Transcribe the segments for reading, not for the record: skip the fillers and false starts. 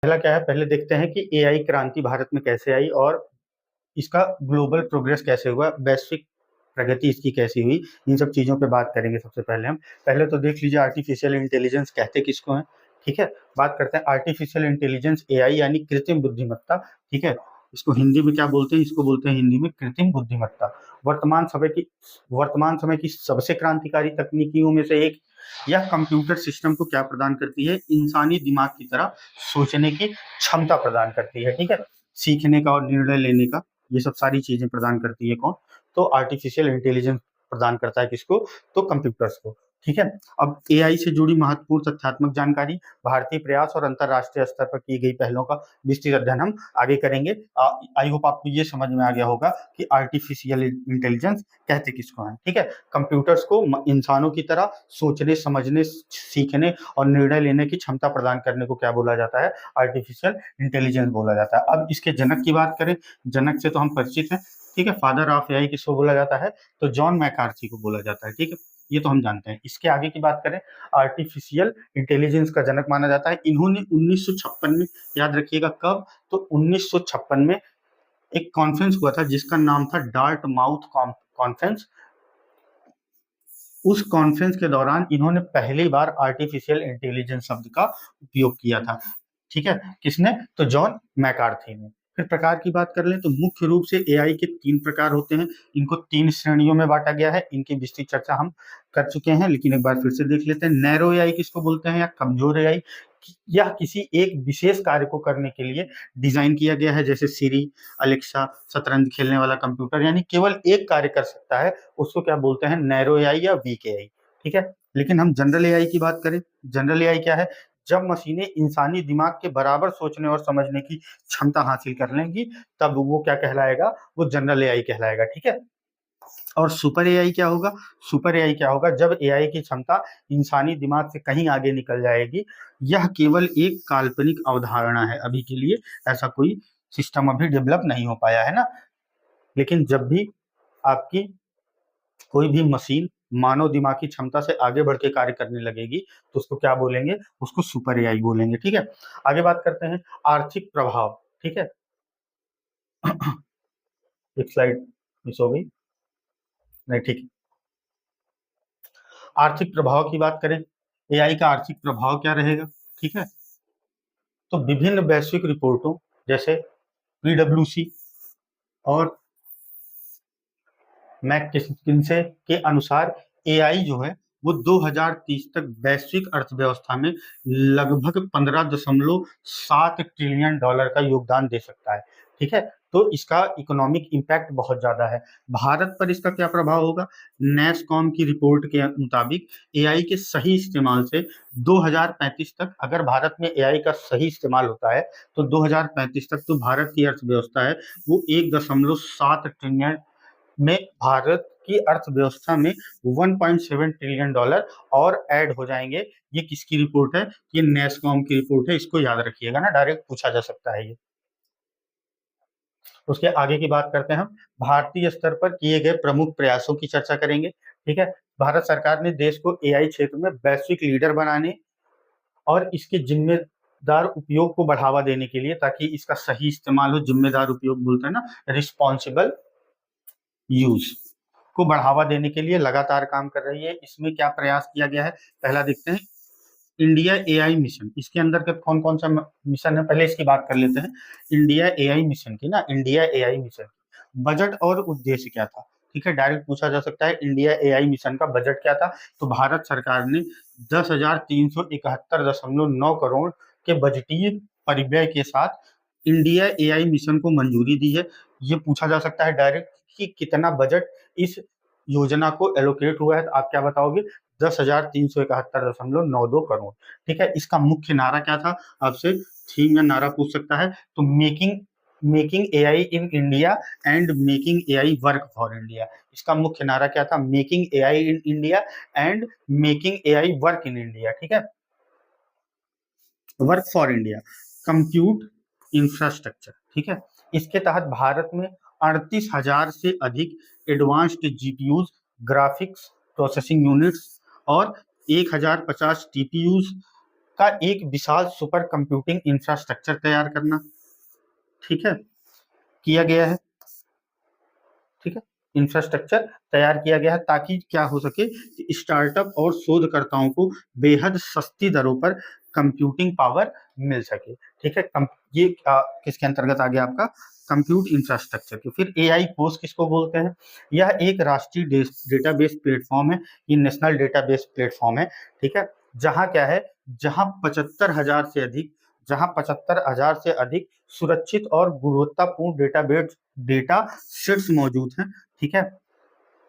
पहला क्या है, पहले देखते हैं कि एआई क्रांति भारत में कैसे आई और इसका ग्लोबल प्रोग्रेस कैसे हुआ, वैश्विक प्रगति इसकी कैसी हुई। इन सब चीजों पे बात करेंगे। सबसे पहले हम पहले तो देख लीजिए आर्टिफिशियल इंटेलिजेंस कहते किसको है। ठीक है, बात करते हैं आर्टिफिशियल इंटेलिजेंस, एआई यानी कृत्रिम बुद्धिमत्ता। ठीक है, इसको हिंदी में क्या बोलते हैं, इसको बोलते हैं हिंदी में कृत्रिम बुद्धिमत्ता। वर्तमान समय की सबसे क्रांतिकारी तकनीकियों में से एक, यह कंप्यूटर सिस्टम को क्या प्रदान करती है, इंसानी दिमाग की तरह सोचने की क्षमता प्रदान करती है। ठीक है, सीखने का और निर्णय लेने का, ये सब सारी चीजें प्रदान करती है कौन, तो आर्टिफिशियल इंटेलिजेंस प्रदान करता है किसको, तो कंप्यूटर्स को। ठीक है, अब एआई से जुड़ी महत्वपूर्ण तथ्यात्मक जानकारी, भारतीय प्रयास और अंतरराष्ट्रीय स्तर पर की गई पहलों का विस्तृत अध्ययन हम आगे करेंगे। आई होप आपको ये समझ में आ गया होगा कि आर्टिफिशियल इंटेलिजेंस कहते किसको है। ठीक है, कंप्यूटर्स को इंसानों की तरह सोचने, समझने, सीखने और निर्णय लेने की क्षमता प्रदान करने को क्या बोला जाता है, आर्टिफिशियल इंटेलिजेंस बोला जाता है। अब इसके जनक की बात करें, जनक से तो हम परिचित हैं। ठीक है, फादर ऑफ एआई किसको बोला जाता है, तो जॉन मैकार्थी को बोला जाता है। ठीक है, ये तो हम जानते हैं। इसके आगे की बात करें, आर्टिफिशियल इंटेलिजेंस का जनक माना जाता है, इन्होंने 1956 में, याद रखिएगा कब, तो 1956 में एक कॉन्फ्रेंस हुआ था जिसका नाम था डार्ट माउथ कॉन्फ्रेंस। उस कॉन्फ्रेंस के दौरान इन्होंने पहली बार आर्टिफिशियल इंटेलिजेंस शब्द का उपयोग किया था। ठीक है, किसने, तो जॉन मैकार्थी ने। फिर प्रकार की बात कर लें तो मुख्य रूप से एआई के 3 प्रकार होते हैं, इनको 3 श्रेणियों में बांटा गया है। इनकी विस्तृत चर्चा हम कर चुके हैं, लेकिन एक बार फिर से देख लेते हैं। नैरो एआई किसको बोलते हैं, या कमजोर एआई, यह किसी एक विशेष कार्य को करने के लिए डिजाइन किया गया है, जैसे सिरी, अलेक्सा, शतरंज खेलने वाला कंप्यूटर, यानी केवल एक कार्य कर सकता है, उसको क्या बोलते हैं, नैरो एआई या वीक एआई। ठीक है, लेकिन हम जनरल एआई की बात करें, जनरल एआई क्या है, जब मशीनें इंसानी दिमाग के बराबर सोचने और समझने की क्षमता हासिल कर लेंगी, तब वो क्या कहलाएगा, वो जनरल एआई कहलाएगा। ठीक है, और सुपर एआई क्या होगा, सुपर एआई क्या होगा, जब एआई की क्षमता इंसानी दिमाग से कहीं आगे निकल जाएगी। यह केवल एक काल्पनिक अवधारणा है, अभी के लिए ऐसा कोई सिस्टम अभी डेवलप नहीं हो पाया है ना। लेकिन जब भी आपकी कोई भी मशीन मानव दिमाग की क्षमता से आगे बढ़ के कार्य करने लगेगी, तो उसको क्या बोलेंगे, उसको सुपर एआई बोलेंगे। ठीक है, आगे बात करते हैं आर्थिक प्रभाव। ठीक है, एक स्लाइड मिस हो गई, नहीं ठीक है। आर्थिक प्रभाव की बात करें, एआई का आर्थिक प्रभाव क्या रहेगा। ठीक है, तो विभिन्न वैश्विक रिपोर्टों जैसे पीडब्ल्यूसी और मैककिन्से के अनुसार एआई जो है वो 2030 तक वैश्विक अर्थव्यवस्था में लगभग 15.7 ट्रिलियन डॉलर का योगदान दे सकता है। ठीक है, तो इसका इकोनॉमिक इम्पैक्ट बहुत ज्यादा है। भारत पर इसका क्या प्रभाव होगा, नैसकॉम की रिपोर्ट के मुताबिक एआई के सही इस्तेमाल से 2035 तक, अगर भारत में एआई का सही इस्तेमाल होता है तो 2035 तक तो भारत की अर्थव्यवस्था है वो 1.7 ट्रिलियन में, भारत की अर्थव्यवस्था में 1.7 ट्रिलियन डॉलर और ऐड हो जाएंगे। ये किसकी रिपोर्ट है, ये नेस्कॉम की रिपोर्ट है, इसको याद रखिएगा ना, डायरेक्ट पूछा जा सकता है ये। उसके आगे की बात करते हैं हम, भारतीय स्तर पर किए गए प्रमुख प्रयासों की चर्चा करेंगे। ठीक है, भारत सरकार ने देश को एआई क्षेत्र में वैश्विक लीडर बनाने और इसके जिम्मेदार उपयोग को बढ़ावा देने के लिए, ताकि इसका सही इस्तेमाल हो, जिम्मेदार उपयोग बोलते हैं ना, रिस्पॉन्सिबल यूज को बढ़ावा देने के लिए लगातार काम कर रही है। इसमें क्या प्रयास किया गया है, पहला देखते हैं इंडिया एआई मिशन। इसके अंदर के कौन कौन सा मिशन है, पहले इसकी बात कर लेते हैं। इंडिया एआई मिशन की ना, इंडिया एआई मिशन बजट और उद्देश्य क्या था। ठीक है, डायरेक्ट पूछा जा सकता है इंडिया एआई मिशन का बजट क्या था, तो भारत सरकार ने 10,371.9 करोड़ के बजटीय परिव्यय के साथ इंडिया एआई मिशन को मंजूरी दी है। ये पूछा जा सकता है डायरेक्ट कि कितना बजट इस योजना को एलोकेट हुआ है, तो आप क्या बताओगे, 10,371.92 करोड़। ठीक है, इसका मुख्य नारा क्या था, आपसे थीम या नारा पूछ सकता है, तो making AI in India and making AI work for India. इसका मुख्य नारा क्या था, making AI in India and making AI work in India. ठीक है, work for India, compute infrastructure. ठीक है, इसके तहत भारत में 38,000 से अधिक advanced GPUs, graphics processing units और 1,050 टीपीयूज का एक विशाल सुपर कंप्यूटिंग इंफ्रास्ट्रक्चर तैयार करना, ठीक है, किया गया है, ठीक है, इंफ्रास्ट्रक्चर तैयार किया गया है ताकि क्या हो सके, स्टार्टअप और शोधकर्ताओं को बेहद सस्ती दरों पर कंप्यूटिंग पावर मिल सके, ठीक है। ये किसके अंतर्गत आ गया आपका, कंप्यूट इंफ्रास्ट्रक्चर के। फिर एआई कोष किसको बोलते हैं, यह एक राष्ट्रीय डेटाबेस प्लेटफॉर्म है, ये नेशनल डेटाबेस प्लेटफॉर्म है, ठीक है, जहां क्या है, जहां 75,000 से अधिक सुरक्षित और गुणवत्तापूर्ण डेटा सेट्स मौजूद हैं, ठीक है,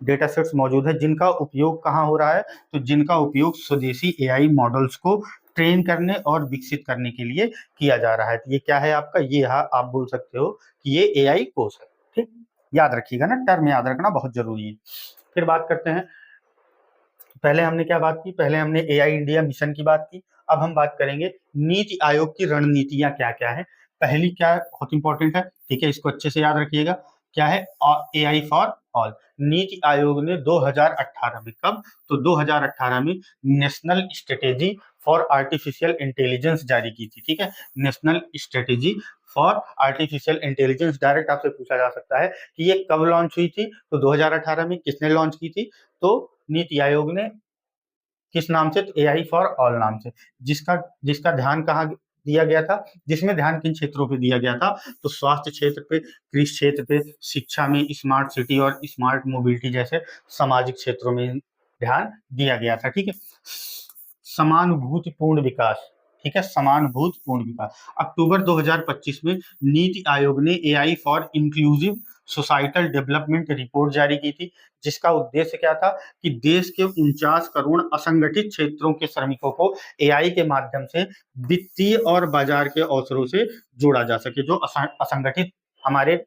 डेटा सेट्स मौजूद है जिनका उपयोग कहाँ हो रहा है, तो जिनका उपयोग स्वदेशी एआई मॉडल्स को ट्रेन करने और विकसित करने के लिए किया जा रहा है। तो ये क्या है आपका, ये आप बोल सकते हो कि ये एआई कोर्स है, ठीक, याद रखिएगा ना, टर्म याद रखना बहुत जरूरी है। फिर बात करते हैं, पहले हमने क्या बात की, पहले हमने एआई इंडिया मिशन की बात की, अब हम बात करेंगे नीति आयोग की रणनीतियां क्या क्या है। पहली क्या बहुत इंपॉर्टेंट है, ठीक है, इसको अच्छे से याद रखिएगा, क्या है, AI for all. NITI Aayog ने 2018 में, कब, तो 2018 में national strategy for artificial intelligence जारी की थी, ठीक है, national strategy for artificial intelligence. Direct आपसे पूछा जा सकता है कि ये कब लॉन्च हुई थी, तो 2018 में। किसने लॉन्च की थी, तो नीति आयोग ने, किस नाम से, तो एआई फॉर ऑल नाम से, जिसका जिसका ध्यान कहाँ दिया गया था, जिसमें ध्यान किन क्षेत्रों पे दिया गया था, तो स्वास्थ्य क्षेत्र पे, कृषि क्षेत्र पे, शिक्षा में, स्मार्ट सिटी और स्मार्ट मोबिलिटी जैसे सामाजिक क्षेत्रों में ध्यान दिया गया था, ठीक है। समानुभूतिपूर्ण विकास, ठीक है, समानुभूतिपूर्ण विकास। अक्टूबर 2025 में नीति आयोग ने AI for inclusive societal development report जारी की थी, जिसका उद्देश्य क्या था कि देश के 49 करोड़ असंगठित क्षेत्रों के श्रमिकों को एआई के माध्यम से वित्तीय और बाजार के अवसरों से जोड़ा जा सके। जो असंगठित हमारे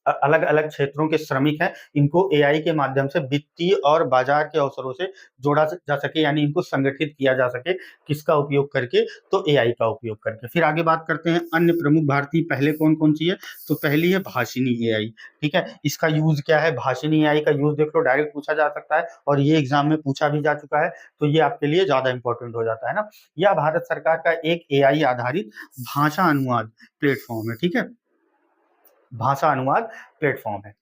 अलग अलग क्षेत्रों के श्रमिक हैं, इनको एआई के माध्यम से वित्तीय और बाजार के अवसरों से जोड़ा जा सके, यानी इनको संगठित किया जा सके, किसका उपयोग करके, तो एआई का उपयोग करके। फिर आगे बात करते हैं अन्य प्रमुख भारतीय पहले कौन कौन सी है, तो पहली है भाषिनी एआई, ठीक है, इसका यूज क्या है, भाषिनी एआई का यूज देख लो, डायरेक्ट पूछा जा सकता है और ये एग्जाम में पूछा भी जा चुका है, तो ये आपके लिए ज्यादा इंपॉर्टेंट हो जाता है ना। यह भारत सरकार का एक एआई आधारित भाषा अनुवाद प्लेटफॉर्म है, ठीक है, भाषा अनुवाद प्लेटफॉर्म है।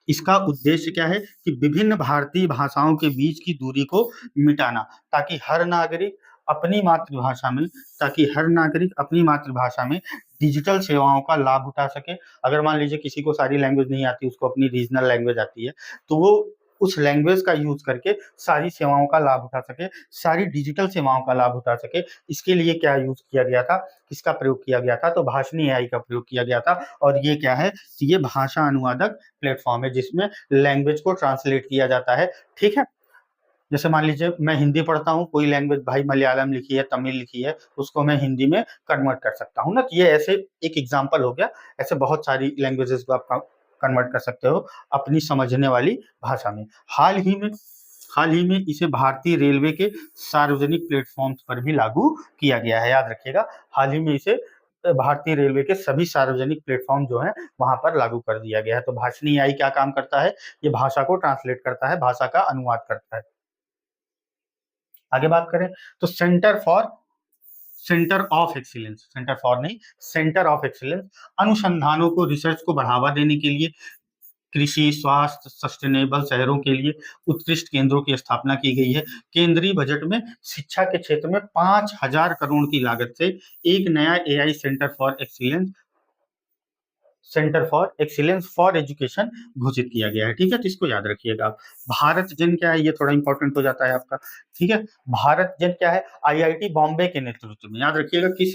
इसका उद्देश्य क्या है कि विभिन्न भारतीय भाषाओं के बीच की दूरी को मिटाना, ताकि हर नागरिक अपनी मातृभाषा में ताकि हर नागरिक अपनी मातृभाषा में डिजिटल सेवाओं का लाभ उठा सके। अगर मान लीजिए किसी को सारी लैंग्वेज नहीं आती, उसको अपनी रीजनल लैंग्वेज आती है, तो वो उस लैंग्वेज का यूज करके सारी सेवाओं का लाभ उठा सके, सारी डिजिटल सेवाओं का लाभ उठा सके। इसके लिए क्या यूज किया गया था, किसका प्रयोग किया गया था, तो भाषणी एआई का प्रयोग किया गया था। और ये क्या है, ये भाषा अनुवादक प्लेटफॉर्म है जिसमें लैंग्वेज को ट्रांसलेट किया जाता है, ठीक है। जैसे मान लीजिए मैं हिंदी पढ़ता हूँ, कोई लैंग्वेज भाई मलयालम लिखी है, तमिल लिखी है, उसको मैं हिंदी में कन्वर्ट कर सकता हूँ ना। तो ये ऐसे एक एग्जांपल हो गया, ऐसे बहुत सारी लैंग्वेजेस को आप कन्वर्ट कर सकते हो अपनी समझने वाली भाषा में। हाल ही में इसे भारतीय रेलवे के सार्वजनिक प्लेटफॉर्म्स पर भी लागू किया गया है, याद रखिएगा, हाल ही में इसे भारतीय रेलवे के सभी सार्वजनिक प्लेटफॉर्म जो है वहां पर लागू कर दिया गया है। तो भाषणी एआई क्या काम करता है, ये भाषा को ट्रांसलेट करता है, भाषा का अनुवाद करता है। आगे बात करें तो सेंटर ऑफ एक्सीलेंस अनुसंधानों को, रिसर्च को बढ़ावा देने के लिए कृषि, स्वास्थ्य, सस्टेनेबल शहरों के लिए उत्कृष्ट केंद्रों की स्थापना की गई है। केंद्रीय बजट में शिक्षा के क्षेत्र में 5,000 करोड़ की लागत से एक नया AI centre for excellence for education घोषित किया गया है, ठीक है, तो इसको याद रखिएगा। भारत जन क्या है, ये थोड़ा इंपॉर्टेंट हो जाता है आपका, ठीक है। भारत जन क्या है, आईआईटी बॉम्बे के नेतृत्व में, याद रखिएगा किस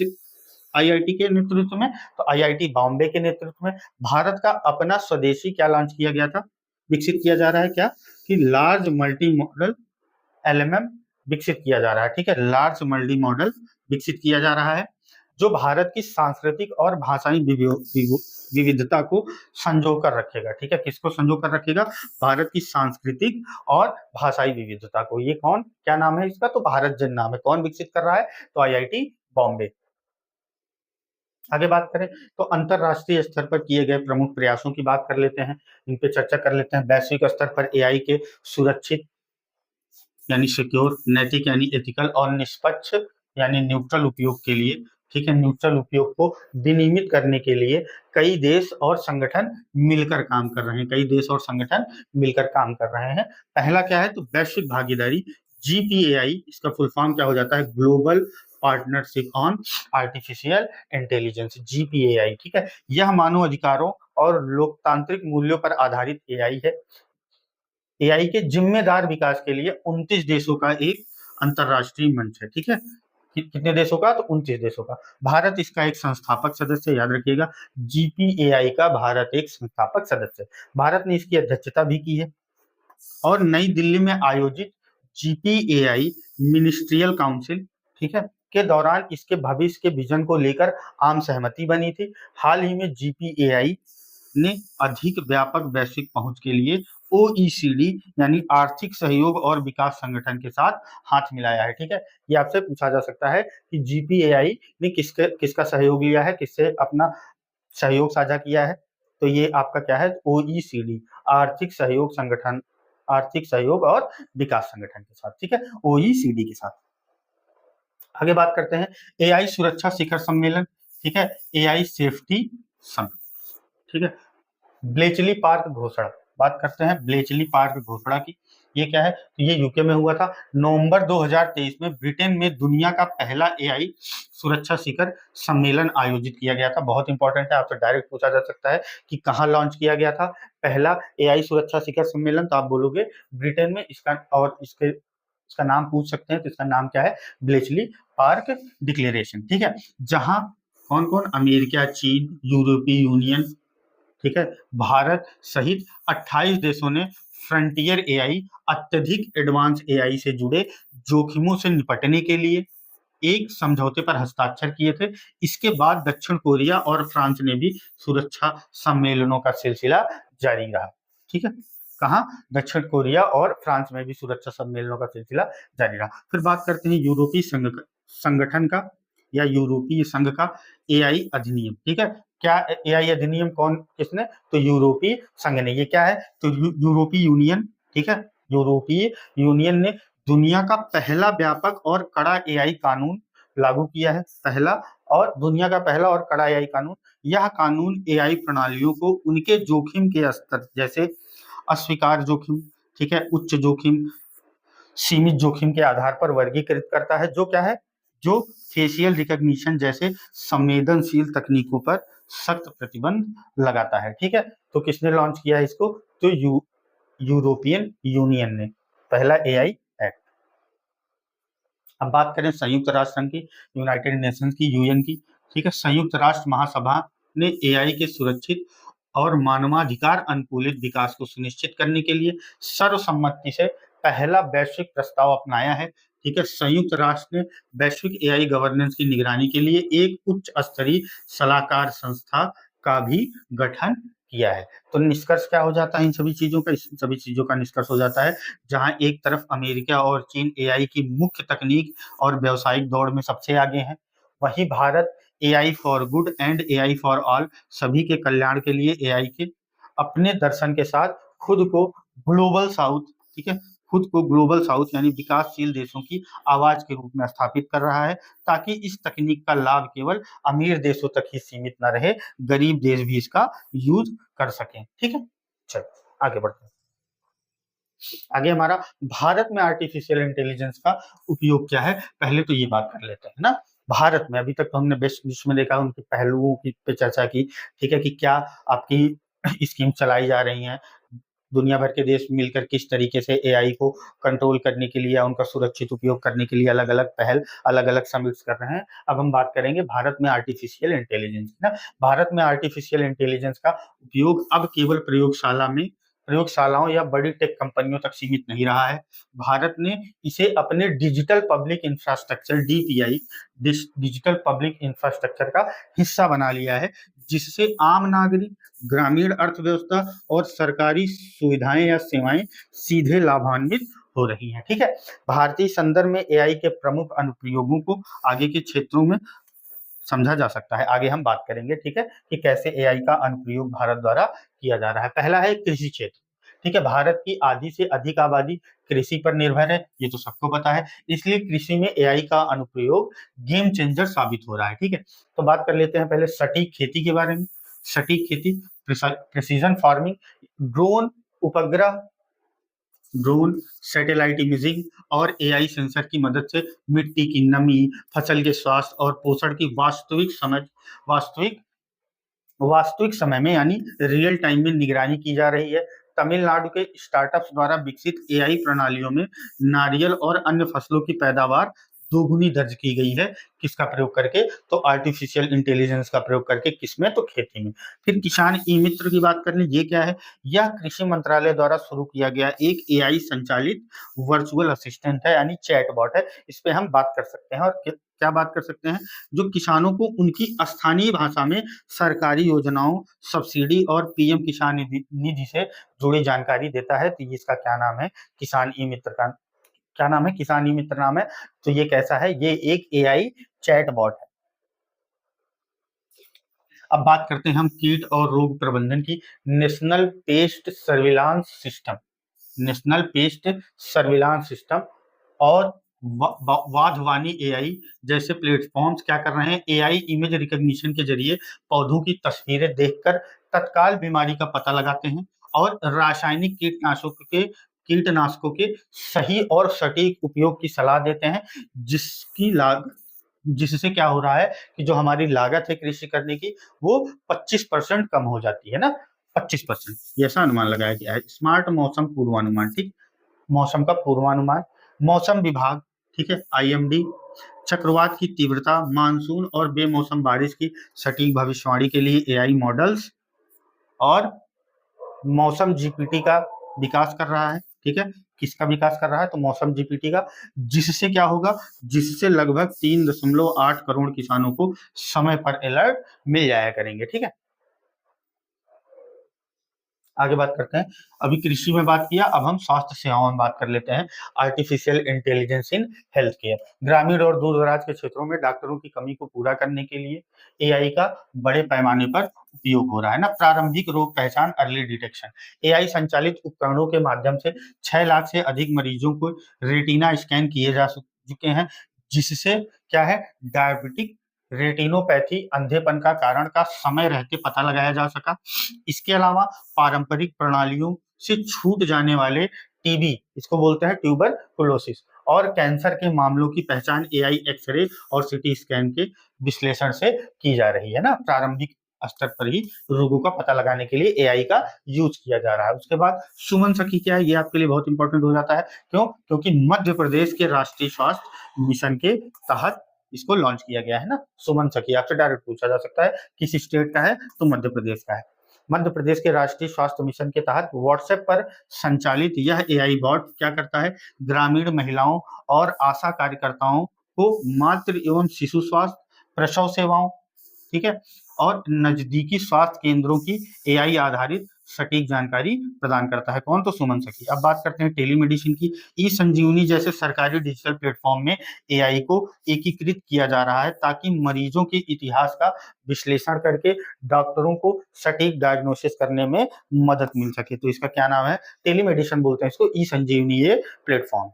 आईआईटी के नेतृत्व में, तो आईआईटी बॉम्बे के नेतृत्व में भारत का अपना स्वदेशी क्या लॉन्च किया गया था, विकसित किया जा रहा है, क्या, कि लार्ज मल्टी मॉडल एलएमएम विकसित किया जा रहा है, ठीक है, लार्ज मल्टी मॉडल विकसित किया जा रहा है, जो भारत की सांस्कृतिक और भाषाई विविधता को संजो कर रखेगा, ठीक है, किसको संजो कर रखेगा, भारत की सांस्कृतिक और भाषाई विविधता को। ये कौन, क्या नाम है इसका, तो भारत जन नाम है। कौन विकसित कर रहा है, तो आईआईटी बॉम्बे। आगे बात करें तो अंतरराष्ट्रीय स्तर पर किए गए प्रमुख प्रयासों की बात कर लेते हैं, इन पे चर्चा कर लेते हैं। वैश्विक स्तर पर एआई के सुरक्षित यानी सिक्योर, नैतिक यानी एथिकल, और निष्पक्ष यानी न्यूट्रल उपयोग के लिए, ठीक है, न्यूट्रल उपयोग को विनियमित करने के लिए कई देश और संगठन मिलकर काम कर रहे हैं, कई देश और संगठन मिलकर काम कर रहे हैं। पहला क्या है, तो वैश्विक भागीदारी, जीपीएआई, इसका फुल फॉर्म क्या हो जाता है, global partnership on artificial intelligence, GPAI, ठीक है। यह मानव अधिकारों और लोकतांत्रिक मूल्यों पर आधारित एआई है। एआई के जिम्मेदार विकास के लिए 29 देशों का एक अंतरराष्ट्रीय मंच है, ठीक है। कितने देशों का, तो 29 देशों का। भारत इसका एक संस्थापक सदस्य, याद रखिएगा, जीपीएआई का भारत एक संस्थापक सदस्य है। भारत ने इसकी अध्यक्षता भी की है। और नई दिल्ली में आयोजित जीपीएआई मिनिस्ट्रियल काउंसिल, ठीक है, के दौरान इसके भविष्य के विजन को लेकर आम सहमति बनी थी। हाल ही में जीपीएआई ने अधिक व्यापक वैश्विक पहुंच के लिए ओईसीडी यानी आर्थिक सहयोग और विकास संगठन के साथ हाथ मिलाया है, ठीक है। ये आपसे पूछा जा सकता है कि जीपीएआई ने किसका सहयोग लिया है, किससे अपना सहयोग साझा किया है, तो ये आपका क्या है, ओईसीडी, आर्थिक सहयोग संगठन, आर्थिक सहयोग और विकास संगठन के साथ, ठीक है, ओईसीडी के साथ। आगे बात करते हैं एआई सुरक्षा शिखर सम्मेलन, ठीक है, एआई सेफ्टी समिट, ठीक है। ब्लेचली पार्क घोषणा, बात करते हैं ब्लेचली पार्क घोषणा की। ये क्या है, तो ये यूके में हुआ था। नवंबर 2023 में ब्रिटेन में दुनिया का पहला एआई सुरक्षा शिखर सम्मेलन आयोजित किया गया था। बहुत इंपॉर्टेंट है, आपसे डायरेक्ट पूछा जा सकता है कि कहाँ लॉन्च किया गया था पहला एआई सुरक्षा शिखर सम्मेलन, तो आप बोलोगे ब्रिटेन में। इसका और इसका नाम पूछ सकते हैं, तो इसका नाम क्या है, ब्लेचली पार्क डिक्लेरेशन, ठीक है। जहां कौन कौन, अमेरिका, चीन, यूरोपीय यूनियन, ठीक है, भारत सहित 28 देशों ने फ्रंटियर एआई, अत्यधिक एडवांस एआई से जुड़े जोखिमों से निपटने के लिए एक समझौते पर हस्ताक्षर किए थे। इसके बाद दक्षिण कोरिया और फ्रांस ने भी सुरक्षा सम्मेलनों का सिलसिला जारी रहा, ठीक है। कहा, दक्षिण कोरिया और फ्रांस में भी सुरक्षा सम्मेलनों का सिलसिला जारी रहा। फिर बात करते हैं यूरोपीय संगठन का या यूरोपीय संघ का एआई अधिनियम, ठीक है। क्या एआई अधिनियम कौन, किसने, तो यूरोपीय संघ ने। ये क्या है, तो यूरोपीय यूनियन, ठीक है, यूरोपीय यूनियन ने दुनिया का पहला व्यापक और कड़ा एआई कानून लागू किया है। पहला और दुनिया का पहला और कड़ा एआई कानून। यह कानून एआई प्रणालियों को उनके जोखिम के स्तर, जैसे अस्वीकार जोखिम, ठीक है, उच्च जोखिम, सीमित जोखिम के आधार पर वर्गीकृत करता है। जो क्या है, जो फेशियल रिकॉग्निशन जैसे संवेदनशील तकनीकों पर सख्त प्रतिबंध लगाता है, ठीक है। तो किसने लॉन्च किया है इसको, तो यूरोपियन यूनियन ने, पहला एआई एक्ट। अब बात करें संयुक्त राष्ट्र संघ की, यूनाइटेड नेशंस की, यूएन की, ठीक है। संयुक्त राष्ट्र महासभा ने एआई के सुरक्षित और मानवाधिकार अनुकूलित विकास को सुनिश्चित करने के लिए सर्वसम्मति से पहला वैश्विक प्रस्ताव अपनाया है, ठीक है। संयुक्त राष्ट्र ने वैश्विक एआई गवर्नेंस की निगरानी के लिए एक उच्च स्तरीय सलाहकार संस्था का भी गठन किया है। तो निष्कर्ष क्या हो जाता है इन सभी चीजों का, इस सभी चीजों का निष्कर्ष हो जाता है, जहां एक तरफ अमेरिका और चीन एआई की मुख्य तकनीक और व्यावसायिक दौड़ में सबसे आगे हैं, वहीं Bharat AI for good and AI for all, सभी के कल्याण के लिए एआई के अपने दर्शन के साथ खुद को ग्लोबल साउथ, ठीक है, खुद को ग्लोबल साउथ यानी विकासशील देशों की आवाज के रूप में स्थापित कर रहा है, ताकि इस तकनीक का लाभ केवल अमीर देशों तक ही सीमित न रहे, गरीब देश भी इसका यूज कर सकें, ठीक है। चलो आगे बढ़ते हैं। आगे हमारा भारत में आर्टिफिशियल इंटेलिजेंस का उपयोग क्या है, पहले तो ये बात कर लेते हैं ना। भारत में अभी तक तो हमने विश्व में देखा, उनके पहलुओं की पे चर्चा की, ठीक है, कि क्या आपकी स्कीम चलाई जा रही हैं, दुनिया भर के देश मिलकर किस तरीके से एआई को कंट्रोल करने के लिए या उनका सुरक्षित उपयोग करने के लिए अलग अलग पहल, अलग अलग समिट्स कर रहे हैं। अब हम बात करेंगे भारत में आर्टिफिशियल इंटेलिजेंस ना। भारत में आर्टिफिशियल इंटेलिजेंस का उपयोग अब केवल प्रयोगशालाओं या बड़ी टेक कंपनियों तक सीमित नहीं रहा है। भारत ने इसे अपने digital public infrastructure, DPI, digital public infrastructure का हिस्सा बना लिया है, जिससे आम नागरिक, ग्रामीण अर्थव्यवस्था और सरकारी सुविधाएं या सेवाएं सीधे लाभान्वित हो रही हैं, ठीक है। भारतीय संदर्भ में एआई के प्रमुख अनुप्रयोगों को आगे के क्षेत्रों में समझा जा सकता है। आगे हम बात करेंगे, ठीक है, कि कैसे एआई का अनुप्रयोग भारत द्वारा किया जा रहा है। पहला है कृषि क्षेत्र, ठीक है, भारत की आधी से अधिक आबादी कृषि पर निर्भर है, ये तो सबको पता है, इसलिए कृषि में एआई का अनुप्रयोग गेम चेंजर साबित हो रहा है। ठीक है, तो बात कर लेते हैं पहले सटीक खेती के बारे में। सटीक खेती, प्रिसीजन फार्मिंग, ड्रोन, उपग्रह, ड्रोन, सैटेलाइट इमेजिंग और एआई सेंसर की मदद से मिट्टी की नमी, फसल के स्वास्थ्य और पोषण की वास्तविक वास्तविक समय में यानी रियल टाइम में निगरानी की जा रही है। तमिलनाडु के स्टार्टअप्स द्वारा विकसित एआई प्रणालियों में नारियल और अन्य फसलों की पैदावार दोगुनी दर्ज की गई है। किसका प्रयोग करके? तो आर्टिफिशियल इंटेलिजेंस का प्रयोग करके। किसमें? तो खेती में। फिर किसान ई मित्र की बात कर लें, ये क्या है? यह कृषि मंत्रालय द्वारा शुरू किया गया एक एआई संचालित वर्चुअल असिस्टेंट है, यानी चैटबॉट है। इस पे हम बात कर सकते हैं और क्या बात कर सकते हैं? जो किसानों को उनकी स्थानीय भाषा में सरकारी योजनाओं, सब्सिडी और पीएम किसान निधि से जुड़ी जानकारी देता है। तो इसका क्या नाम है? किसान ई मित्र का क्या नाम है? किसान ई मित्र नाम है। तो ये कैसा है? ये एक एआई चैटबॉट है। अब बात करते हैं हम कीट और रोग प्रबंधन की। National paste surveillance system, national paste surveillance system और वाधवानी एआई जैसे प्लेटफॉर्म्स क्या कर रहे हैं? एआई इमेज रिकॉग्निशन के जरिए पौधों की तस्वीरें देखकर तत्काल बीमारी का पता लगाते हैं और रासायनिक कीटनाशकों के सही और सटीक उपयोग की सलाह देते हैं, जिससे क्या हो रहा है कि जो हमारी लागत है कृषि करने की, वो 25% कम हो जाती है ना। 25% ये ऐसा अनुमान लगाया गया है। स्मार्ट मौसम पूर्वानुमान, ठीक, मौसम का पूर्वानुमान। मौसम विभाग, ठीक है, आईएमडी, चक्रवात की तीव्रता, मानसून और बेमौसम बारिश की सटीक भविष्यवाणी के लिए एआई मॉडल्स और मौसम जीपीटी का विकास कर रहा है। ठीक है, किसका विकास कर रहा है? तो मौसम जीपीटी का। जिससे क्या होगा? जिससे लगभग 3.8 करोड़ किसानों को समय पर अलर्ट मिल जाया करेंगे। ठीक है, आगे बात करते हैं। अभी कृषि में बात किया, अब हम स्वास्थ्य सेवाओं में बात कर लेते हैं। Artificial intelligence in health care. ग्रामीण और दूर दराज के क्षेत्रों में डॉक्टरों की कमी को पूरा करने के लिए एआई का बड़े पैमाने पर उपयोग हो रहा है ना। प्रारंभिक रोग पहचान, अर्ली डिटेक्शन। एआई संचालित उपकरणों के माध्यम से 6 लाख से अधिक मरीजों को रेटिना स्कैन किए जा चुके हैं, जिससे क्या है? डायबिटिक रेटिनोपैथी, अंधेपन का कारण का समय रहते पता लगाया जा सका। इसके अलावा पारंपरिक प्रणालियों से छूट जाने वाले टीबी, इसको बोलते हैं ट्यूबरकुलोसिस, और कैंसर के मामलों की पहचान एआई एक्सरे और सीटी स्कैन के विश्लेषण से की जा रही है ना। प्रारंभिक स्तर पर ही रोगों का पता लगाने के लिए एआई का यूज किया जा रहा है। उसके बाद सुमन सखी क्या है? ये आपके लिए बहुत इंपॉर्टेंट हो जाता है। क्यों? क्योंकि मध्य प्रदेश के राष्ट्रीय स्वास्थ्य मिशन के तहत इसको लॉन्च किया गया है ना। सुमन सखी आपसे डायरेक्ट पूछा जा सकता है किस स्टेट का है? तो मध्य प्रदेश का है। मध्य प्रदेश के राष्ट्रीय स्वास्थ्य मिशन के तहत व्हाट्सएप पर संचालित यह एआई बॉट क्या करता है? ग्रामीण महिलाओं और आशा कार्यकर्ताओं को मातृ एवं शिशु स्वास्थ्य, प्रसव सेवाओं, ठीक है, और नजदीकी स्वास्थ्य केंद्रों की एआई आधारित सटीक जानकारी प्रदान करता है। कौन? तो सुमन सखी। अब बात करते हैं टेलीमेडिसिन की। ई संजीवनी जैसे सरकारी डिजिटल प्लेटफॉर्म में एआई को एकीकृत किया जा रहा है ताकि मरीजों के इतिहास का विश्लेषण करके डॉक्टरों को सटीक डायग्नोसिस करने में मदद मिल सके। तो इसका क्या नाम है? टेलीमेडिसिन बोलते हैं इसको, ई संजीवनी ये प्लेटफॉर्म।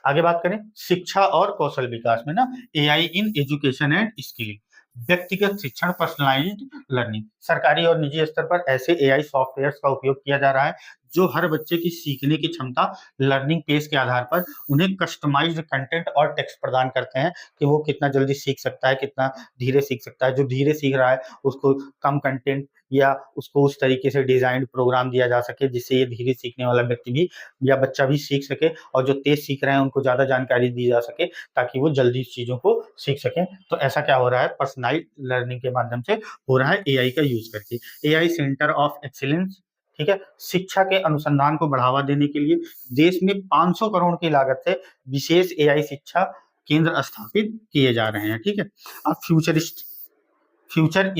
आगे बात करें शिक्षा और कौशल विकास में ना, AI in education and skill. व्यक्तिगत शिक्षण, पर्सनलाइज्ड लर्निंग। सरकारी और निजी स्तर पर ऐसे एआई सॉफ्टवेयर्स का उपयोग किया जा रहा है जो हर बच्चे की सीखने की क्षमता, लर्निंग पेस के आधार पर उन्हें कस्टमाइज्ड कंटेंट और टेक्स्ट प्रदान करते हैं कि वो कितना जल्दी सीख सकता है, कितना धीरे सीख सकता है। जो धीरे सीख रहा है उसको कम कंटेंट या उसको उस तरीके से डिजाइन प्रोग्राम दिया जा सके जिससे ये धीरे सीखने वाला व्यक्ति भी या बच्चा भी सीख सके, और जो तेज सीख रहे हैं उनको ज्यादा जानकारी दी जा सके ताकि वो जल्दी चीजों को सीख सकें। तो ऐसा क्या हो रहा है? पर्सनलाइज्ड लर्निंग के माध्यम से हो रहा है एआई का यूज करके। एआई सेंटर ऑफ एक्सीलेंस, ठीक है, शिक्षा के अनुसंधान को बढ़ावा देने के लिए देश में 500 करोड़ की लागत से विशेष एआई शिक्षा केंद्र स्थापित किए जा रहे हैं। ठीक है, अब फ्यूचर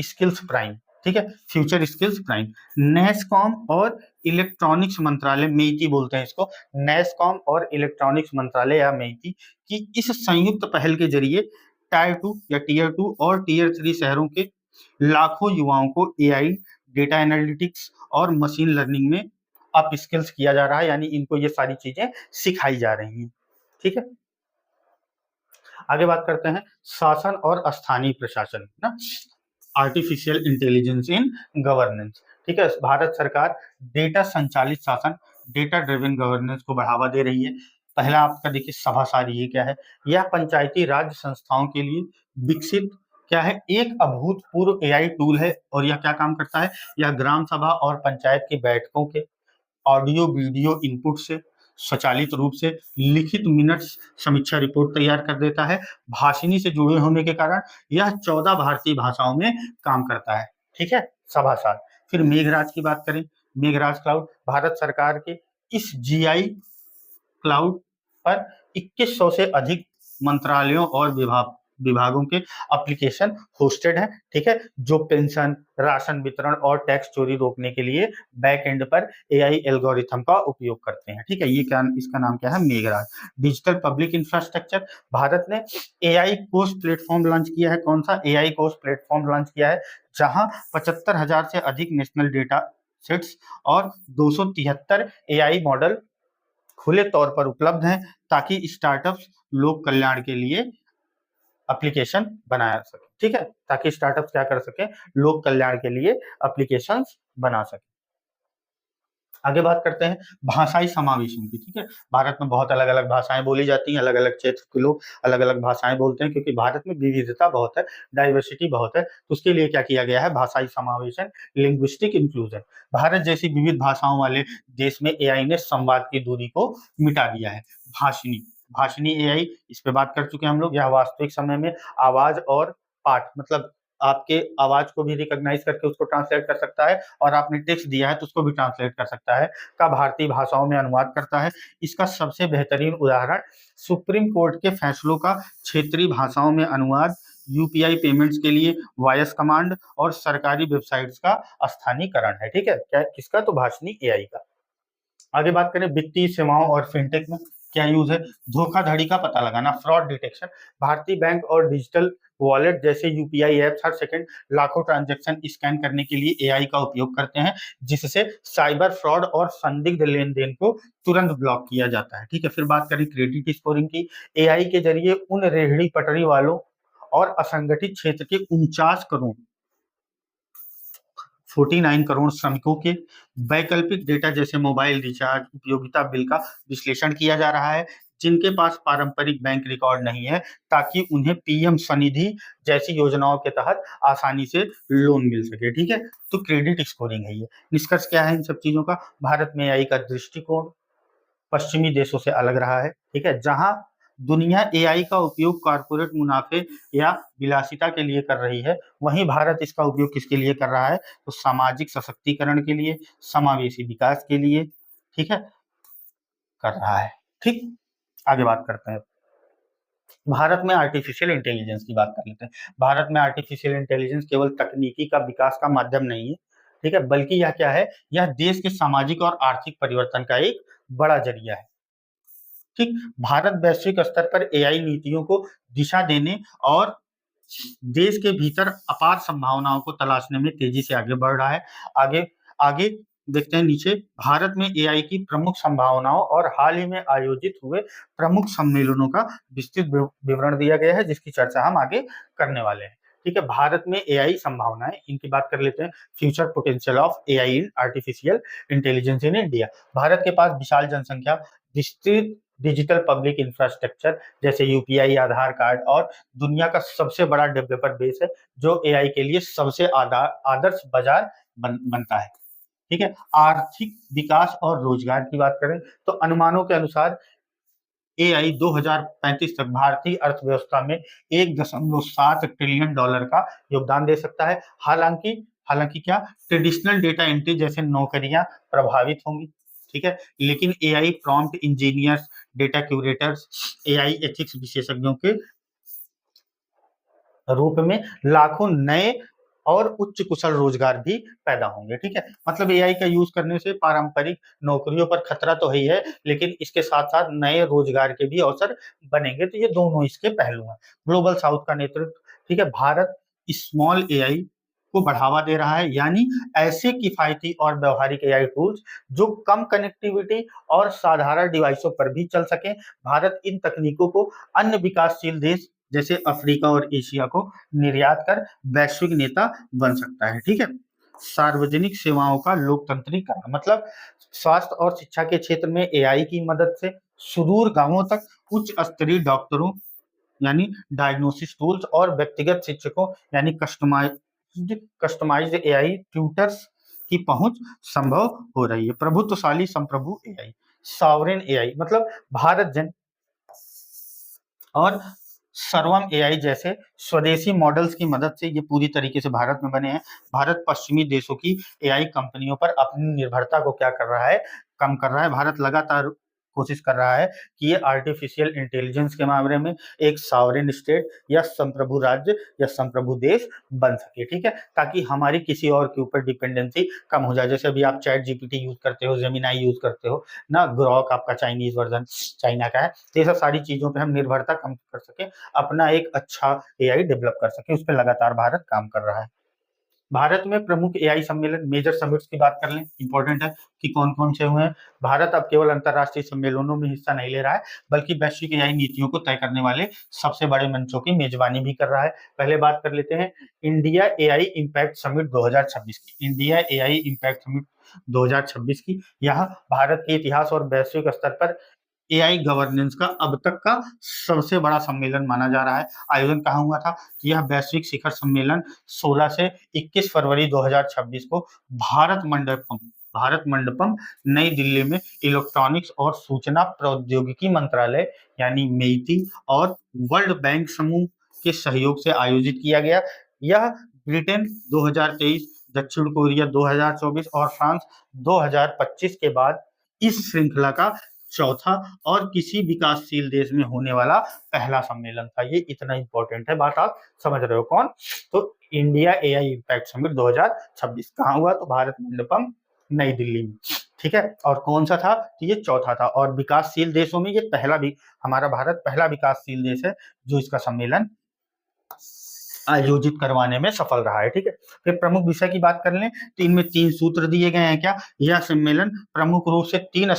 स्किल्स प्राइम, ठीक है, फ्यूचर स्किल्स प्राइम। नेस्कॉम और इलेक्ट्रॉनिक्स मंत्रालय, मेइती बोलते हैं इसको, नेस्कॉम और इलेक्ट्रॉनिक्स मंत्रालय या मेइती की इस संयुक्त पहल के जरिए टायर 2 या टियर 2 और टियर 3 शहरों के लाखों युवाओं को एआई डेटा एनालिटिक्स और मशीन लर्निंग में अप स्किल्स किया जा रहा है, यानी इनको ये सारी चीजें सिखाई जा रही हैं। ठीक है, आगे बात करते हैं शासन और स्थानीय प्रशासन ना, आर्टिफिशियल इंटेलिजेंस इन गवर्नेंस। ठीक है, भारत सरकार डेटा संचालित शासन, डेटा ड्रिवन गवर्नेंस को बढ़ावा दे रही है। पहला आपका देखिए सभासार, ये क्या है, यह पंचायती राज संस्थाओं के लिए विकसित क्या है, एक अभूतपूर्व एआई टूल है। और यह क्या काम करता है, यह ग्राम सभा और पंचायत की बैठकों के ऑडियो वीडियो इनपुट से स्वचालित रूप से लिखित मिनट्स समीक्षा रिपोर्ट तैयार कर देता है। भाषिणी से जुड़े होने के कारण यह 14 भारतीय भाषाओं में काम करता है। ठीक है, सभासार। फिर मेघराज की बात करें, मेघराज क्लाउड, भारत सरकार के इस जीआई क्लाउड पर 2100 से अधिक मंत्रालयों और विभागों के एप्लीकेशन होस्टेड है। ठीक है, जो पेंशन, राशन वितरण और टैक्स चोरी रोकने के लिए बैक एंड पर एआई एल्गोरिथम का उपयोग करते हैं। ठीक है, ये क्या, इसका नाम क्या है, Meghraj. Digital public infrastructure, Bharat ने एआई कोर्स प्लेटफॉर्म लॉन्च किया है। कौन सा, एआई कोर्स प्लेटफॉर्म लॉन्च किया है, जहां 75,000 से अधिक नेशनल डेटा सेट्स और 273 एआई मॉडल खुले तौर पर उपलब्ध हैं, ताकि स्टार्टअप्स लोक कल्याण के लिए एप्लीकेशन बनाया सके। ठीक है, ताकि स्टार्टअप्स क्या कर सके, लोक कल्याण के लिए एप्लीकेशंस बना सके। आगे बात करते हैं भाषाई समावेशन की। ठीक है, भारत में बहुत अलग अलग भाषाएं बोली जाती हैं, अलग अलग क्षेत्र के लोग अलग अलग भाषाएं बोलते हैं, क्योंकि भारत में विविधता बहुत है, डाइवर्सिटी बहुत है। तो उसके लिए क्या किया गया है, भाषाई समावेशन, लिंग्विस्टिक इंक्लूजन। भारत जैसी विविध भाषाओं वाले देश में एआई ने संवाद की दूरी को मिटा दिया है। भाषिणी, भाषिणी एआई, इस पे बात कर चुके हैं हम लोग। यह वास्तविक समय में आवाज और पाठ, मतलब आपके आवाज को भी रिकॉग्नाइज करके उसको ट्रांसलेट कर सकता है, और आपने टेक्स्ट दिया है तो उसको भी ट्रांसलेट कर सकता है, का भारतीय भाषाओं में अनुवाद करता है। इसका सबसे बेहतरीन उदाहरण सुप्रीम कोर्ट के फैसलों का क्षेत्रीय भाषाओं में अनुवाद, यूपीआई पेमेंट्स के लिए वॉयस कमांड और सरकारी वेबसाइट्स का स्थानीयकरण है। ठीक है, क्या किसका, तो भाषिणी एआई का। आगे बात करें वित्तीय सेवाओं और फिनटेक में क्या यूज है, धोखाधड़ी का पता लगाना, फ्रॉड डिटेक्शन। भारतीय बैंक और डिजिटल वॉलेट जैसे यूपीआई ऐप्स हर सेकंड लाखों ट्रांजैक्शन स्कैन करने के लिए एआई का उपयोग करते हैं, जिससे साइबर फ्रॉड और संदिग्ध लेन देन को तुरंत ब्लॉक किया जाता है। ठीक है, फिर बात करें क्रेडिट स्कोरिंग की, एआई के जरिए उन रेहड़ी पटरी वालों और असंगठित क्षेत्र के 49 करोड़ श्रमिकों के वैकल्पिक डेटा जैसे मोबाइल रिचार्ज, उपयोगिता बिल का विश्लेषण किया जा रहा है, जिनके पास पारंपरिक बैंक रिकॉर्ड नहीं है, ताकि उन्हें पीएम स्वनिधि जैसी योजनाओं के तहत आसानी से लोन मिल सके। ठीक है, तो क्रेडिट स्कोरिंग है ये। निष्कर्ष क्या है इन सब चीजों का, भारत में एआई का दृष्टिकोण पश्चिमी देशों से अलग रहा है। ठीक है, जहां दुनिया एआई का उपयोग कॉर्पोरेट मुनाफे या विलासिता के लिए कर रही है, वहीं भारत इसका उपयोग किसके लिए कर रहा है, तो सामाजिक सशक्तिकरण के लिए, समावेशी विकास के लिए, ठीक है, कर रहा है। ठीक, आगे बात करते हैं भारत में आर्टिफिशियल इंटेलिजेंस की बात कर लेते हैं। भारत में आर्टिफिशियल इंटेलिजेंस केवल तकनीकी का विकास का माध्यम नहीं है, ठीक है, बल्कि यह क्या है, यह देश के सामाजिक और आर्थिक परिवर्तन का एक बड़ा जरिया है। ठीक, भारत वैश्विक स्तर पर एआई नीतियों को दिशा देने और देश के भीतर अपार संभावनाओं को तलाशने में तेजी से आगे बढ़ रहा है। आगे आगे देखते हैं नीचे, भारत में एआई की प्रमुख संभावनाओं और हाल ही में आयोजित हुए प्रमुख सम्मेलनों का विस्तृत विवरण दिया गया है, जिसकी चर्चा हम आगे करने वाले हैं। ठीक है, भारत में एआई संभावनाएं, इनकी बात कर लेते हैं। Future potential of AI in artificial intelligence in India. Bharat के पास विशाल जनसंख्या, विस्तृत डिजिटल पब्लिक इंफ्रास्ट्रक्चर जैसे यूपीआई, आधार कार्ड और दुनिया का सबसे बड़ा डेवलपर बेस है, जो एआई के लिए सबसे आदर्श बाजार बनता है। ठीक है, आर्थिक विकास और रोजगार की बात करें तो अनुमानों के अनुसार एआई 2035 तक भारतीय अर्थव्यवस्था में 1.7 ट्रिलियन डॉलर का योगदान दे सकता है। हालांकि हालांकि क्या, ट्रेडिशनल डेटा एंट्री जैसे नौकरियां प्रभावित होंगी। ठीक है, लेकिन AI prompt engineers, data curators, AI ethics विशेषज्ञों के रूप में लाखों नए और उच्च कुशल रोजगार भी पैदा होंगे। ठीक है, मतलब एआई का यूज करने से पारंपरिक नौकरियों पर खतरा तो है ही है, लेकिन इसके साथ साथ नए रोजगार के भी अवसर बनेंगे। तो ये दोनों इसके पहलू हैं। ग्लोबल साउथ का नेतृत्व, ठीक है, भारत स्मॉल एआई को बढ़ावा दे रहा है, यानी ऐसे किफायती और व्यवहारिक एआई टूल्स जो कम कनेक्टिविटी और साधारण डिवाइसों पर भी चल सके। भारत इन तकनीकों को अन्य विकासशील देश जैसे अफ्रीका और एशिया को निर्यात कर वैश्विक नेता बन सकता है। ठीक है, सार्वजनिक सेवाओं का लोकतंत्रीकरण, मतलब स्वास्थ्य और शिक्षा के क्षेत्र में एआई की मदद से सुदूर गांवों तक उच्च स्तरीय डॉक्टरों यानी डायग्नोसिस टूल्स और व्यक्तिगत शिक्षकों यानी कस्टमाइज्ड एआई ट्यूटर्स की पहुंच संभव हो रही है। प्रभुत्वशाली संप्रभु एआई, सॉवरेन एआई, मतलब भारत जन और सर्वम एआई जैसे स्वदेशी मॉडल्स की मदद से ये पूरी तरीके से भारत में बने हैं। भारत पश्चिमी देशों की एआई कंपनियों पर अपनी निर्भरता को क्या कर रहा है, कम कर रहा है। भारत लगातार कोशिश कर रहा है कि ये आर्टिफिशियल इंटेलिजेंस के मामले में एक सॉवरेन स्टेट या संप्रभु राज्य या संप्रभु देश बन सके। ठीक है, ताकि हमारी किसी और के ऊपर डिपेंडेंसी कम हो जाए। जैसे अभी आप चैट जीपीटी यूज करते हो, जेमिनाई यूज करते हो ना, ग्रॉक आपका चाइनीज वर्जन चाइना का है, तो ये सब सारी चीजों पे हम निर्भरता कम कर सके, अपना एक अच्छा एआई डेवलप कर सके, उस पर लगातार भारत काम कर रहा है। भारत में प्रमुख एआई सम्मेलन, मेजर समिट्स की बात कर लें, इंपॉर्टेंट है कि कौन कौन से हुए हैं। भारत अब केवल अंतरराष्ट्रीय सम्मेलनों में हिस्सा नहीं ले रहा है, बल्कि वैश्विक एआई नीतियों को तय करने वाले सबसे बड़े मंचों की मेजबानी भी कर रहा है। पहले बात कर लेते हैं इंडिया एआई इम्पैक्ट समिट 2026 की। इंडिया एआई इम्पैक्ट समिट 2026 की, यह भारत के इतिहास और वैश्विक स्तर पर एआई गवर्नेंस का अब तक का सबसे बड़ा सम्मेलन माना जा रहा है। आयोजन कहाँ हुआ था? यह वैश्विक शिखर सम्मेलन 16 से 21 फरवरी 2026 को भारत मंडपम नई दिल्ली में इलेक्ट्रॉनिक्स और सूचना प्रौद्योगिकी मंत्रालय यानी मेइती और वर्ल्ड बैंक समूह के सहयोग से आयोजित किया गया। यह ब्रिटेन 2023, दक्षिण कोरिया 2024 और फ्रांस 2025 के बाद इस श्रृंखला का चौथा और किसी विकासशील देश में होने वाला पहला सम्मेलन था। ये इतना इंपॉर्टेंट है, बात आप समझ रहे हो कौन? तो इंडिया एआई इम्पैक्ट समिट 2026 कहाँ हुआ? तो भारत मंडपम नई दिल्ली में। ठीक है, और कौन सा था? तो ये चौथा था, और विकासशील देशों में ये पहला भी, हमारा भारत पहला विकासशील देश है जो इसका सम्मेलन आयोजित करवाने में सफल रहा है। ठीक है, फिर प्रमुख विषय की बात कर लें तो इनमें 3 सूत्र दिए गए हैं। क्या? यह सम्मेलन प्रमुख रूप से 3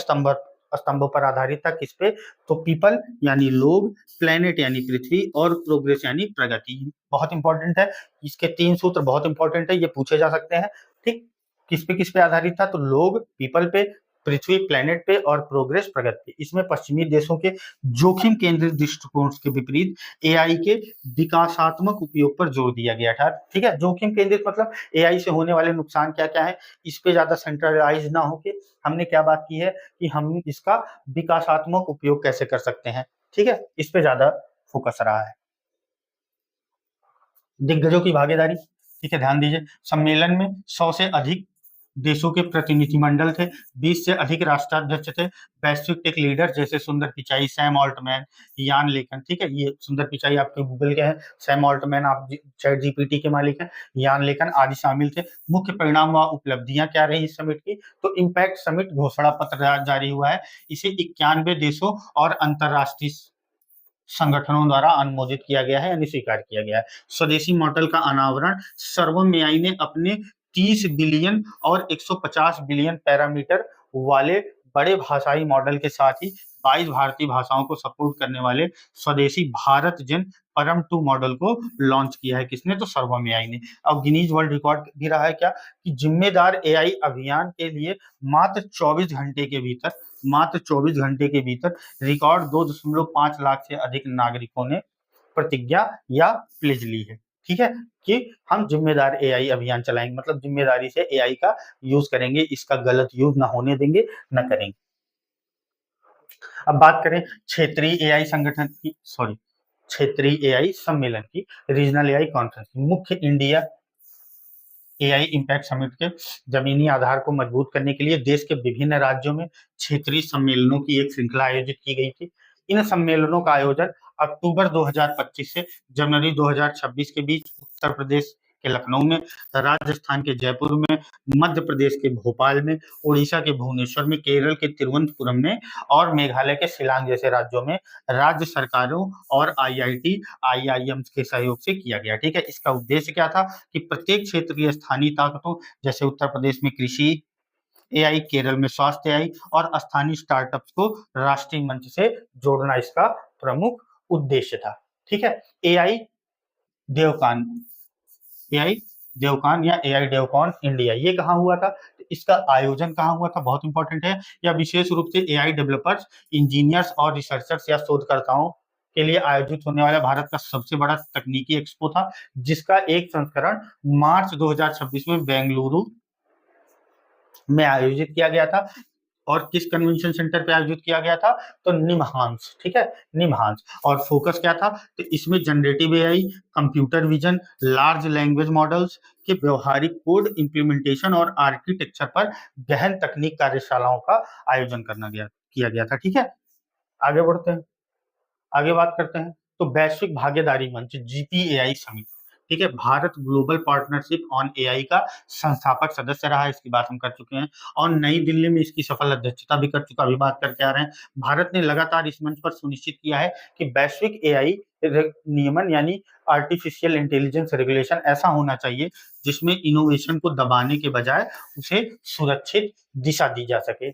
स्तंभों पर आधारित था। किस पे? तो पीपल यानी लोग, प्लेनेट यानी पृथ्वी, और प्रोग्रेस यानी प्रगति। बहुत इंपॉर्टेंट है, इसके 3 सूत्र बहुत इंपॉर्टेंट है, ये पूछे जा सकते हैं। ठीक, किस पे आधारित था? तो लोग पीपल पे, पृथ्वी प्लेनेट पे, और प्रोग्रेस प्रगति पे। इसमें पश्चिमी देशों के जोखिम केंद्रित दृष्टिकोण के विपरीत एआई के विकासात्मक उपयोग पर जोर दिया गया था। ठीक है, जोखिम केंद्रित मतलब एआई से होने वाले नुकसान क्या क्या है, इस पे ज्यादा सेंट्रलाइज ना होके हमने क्या बात की है कि हम इसका विकासात्मक उपयोग कैसे कर सकते हैं। ठीक है, इस पे ज्यादा फोकस रहा है। दिग्गजों की भागीदारी, ठीक है, ध्यान दीजिए, सम्मेलन में 100 से अधिक देशों के प्रतिनिधिमंडल थे, 20 से अधिक राष्ट्राध्यक्ष थे, वैश्विक टेक लीडर जैसे सुंदर पिचाई, सैम ऑल्टमैन, यान लेखन। ठीक है, ये सुंदर पिचाई आपके गूगल के हैं, सैम ऑल्टमैन आप चैट जीपीटी के मालिक हैं, यान लेखन आदि शामिल थे। मुख्य परिणाम व उपलब्धियां क्या रही इस समिट की? तो इम्पैक्ट समिट घोषणा पत्र जारी हुआ है, इसे 91 देशों और अंतरराष्ट्रीय संगठनों द्वारा अनुमोदित किया गया है यानी स्वीकार किया गया है। स्वदेशी मॉडल का अनावरण, सर्वम एआई ने अपने 30 बिलियन और 150 बिलियन पैरामीटर वाले बड़े भाषाई मॉडल के साथ ही 22 भारतीय भाषाओं को सपोर्ट करने वाले स्वदेशी भारत जन परम 2 मॉडल को लॉन्च किया है। किसने? तो सर्वम एआई ने। अब गिनीज वर्ल्ड रिकॉर्ड भी रहा है क्या कि जिम्मेदार एआई अभियान के लिए मात्र 24 घंटे के भीतर रिकॉर्ड 2.5 लाख से अधिक नागरिकों ने प्रतिज्ञा या प्लेज ली है। ठीक है, कि हम जिम्मेदार एआई अभियान चलाएंगे, मतलब जिम्मेदारी से एआई का यूज करेंगे, इसका गलत यूज ना होने देंगे, ना करेंगे। अब बात करें क्षेत्रीय एआई संगठन की, सॉरी, क्षेत्रीय एआई सम्मेलन की, रीजनल एआई कॉन्फ्रेंस की। मुख्य इंडिया एआई इम्पैक्ट समिट के जमीनी आधार को मजबूत करने के लिए देश के विभिन्न राज्यों में क्षेत्रीय सम्मेलनों की एक श्रृंखला आयोजित की गई थी। इन सम्मेलनों का आयोजन अक्टूबर 2025 से जनवरी 2026 के बीच उत्तर प्रदेश के लखनऊ में, राजस्थान के जयपुर में, मध्य प्रदेश के भोपाल में, उड़ीसा के भुवनेश्वर में, केरल के तिरुवनंतपुरम में और मेघालय के शिलांग जैसे राज्यों में राज्य सरकारों और आईआईटी, आईआईएम के सहयोग से किया गया। ठीक है, इसका उद्देश्य क्या था कि प्रत्येक क्षेत्र की स्थानीय ताकतों, जैसे उत्तर प्रदेश में कृषि एआई, केरल में स्वास्थ्य एआई और स्थानीय स्टार्टअप्स को राष्ट्रीय मंच से जोड़ना इसका प्रमुख उद्देश्य था। ठीक है, एआई देवकान, एआई देवकान या एआई डेवकॉन इंडिया, ये कहाँ हुआ था? इसका आयोजन कहाँ हुआ था? बहुत इंपॉर्टेंट है। यह विशेष रूप से एआई डेवलपर्स, इंजीनियर्स और रिसर्चर्स या शोधकर्ताओं के लिए आयोजित होने वाला भारत का सबसे बड़ा तकनीकी एक्सपो था, जिसका एक संस्करण मार्च 2026 में बेंगलुरु में आयोजित किया गया था। और किस कन्वेंशन सेंटर पे आयोजित किया गया था? तो निमहांस। ठीक है, निमहांस। और फोकस क्या था? तो इसमें generative AI, computer vision, large language models के व्यवहारिक कोड इम्प्लीमेंटेशन और आर्किटेक्चर पर गहन तकनीक कार्यशालाओं का आयोजन किया गया था। ठीक है, आगे बढ़ते हैं, आगे बात करते हैं। तो वैश्विक भागीदारी मंच जीपीएआई समिट, ठीक है, Bharat global partnership on AI का संस्थापक सदस्य रहा है, इसकी बात हम कर चुके हैं, और नई दिल्ली में इसकी सफल अध्यक्षता भी कर चुका, अभी बात करके आ रहे हैं। भारत ने लगातार इस मंच पर सुनिश्चित किया है कि वैश्विक एआई नियमन यानी आर्टिफिशियल इंटेलिजेंस रेगुलेशन ऐसा होना चाहिए जिसमें इनोवेशन को दबाने के बजाय उसे सुरक्षित दिशा दी जा सके।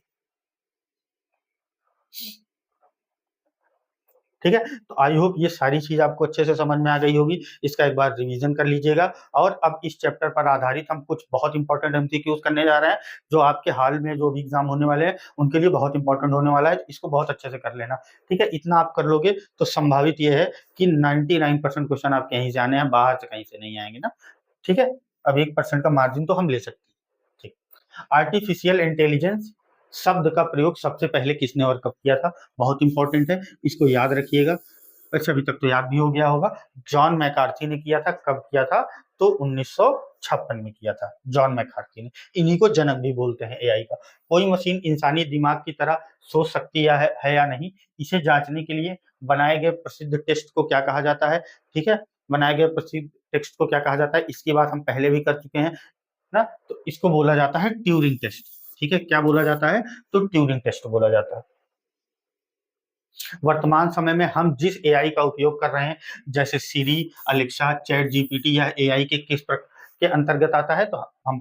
ठीक है, तो आई होप ये सारी चीज आपको अच्छे से समझ में आ गई होगी। इसका एक बार रिवीजन कर लीजिएगा। और अब इस चैप्टर पर आधारित हम कुछ बहुत इंपॉर्टेंट एमसीक्यूज करने जा रहे हैं, जो आपके हाल में जो भी एग्जाम होने वाले हैं उनके लिए बहुत इंपॉर्टेंट होने वाला है। इसको बहुत अच्छे से कर लेना। ठीक है, इतना आप कर लोगे तो संभावित ये है कि 99% क्वेश्चन आपके यहीं से आने हैं, बाहर से कहीं से नहीं आएंगे ना। ठीक है, अब 1% का मार्जिन तो हम ले सकते हैं। ठीक, आर्टिफिशियल इंटेलिजेंस शब्द का प्रयोग सबसे पहले किसने और कब किया था? बहुत इंपॉर्टेंट है, इसको याद रखिएगा। अच्छा, अभी तक तो याद भी हो गया होगा। जॉन मैकार्थी ने किया था। कब किया था? तो 1956 में किया था जॉन मैकार्थी ने। इन्हीं को जनक भी बोलते हैं एआई का। कोई मशीन इंसानी दिमाग की तरह सोच सकती है या नहीं, इसे जांचने के लिए बनाए गए प्रसिद्ध टेस्ट को क्या कहा जाता है? ठीक है, बनाए गए प्रसिद्ध टेस्ट को क्या कहा जाता है, इसकी बात हम पहले भी कर चुके हैं ना। तो इसको बोला जाता है ट्यूरिंग टेस्ट। ठीक है, क्या बोला जाता है? तो ट्यूरिंग टेस्ट बोला जाता है। वर्तमान समय में हम जिस एआई का उपयोग कर रहे हैं, जैसे सिरी, अलेक्सा, चैट जीपीटी, या एआई के किस प्रकार के अंतर्गत आता है, तो हम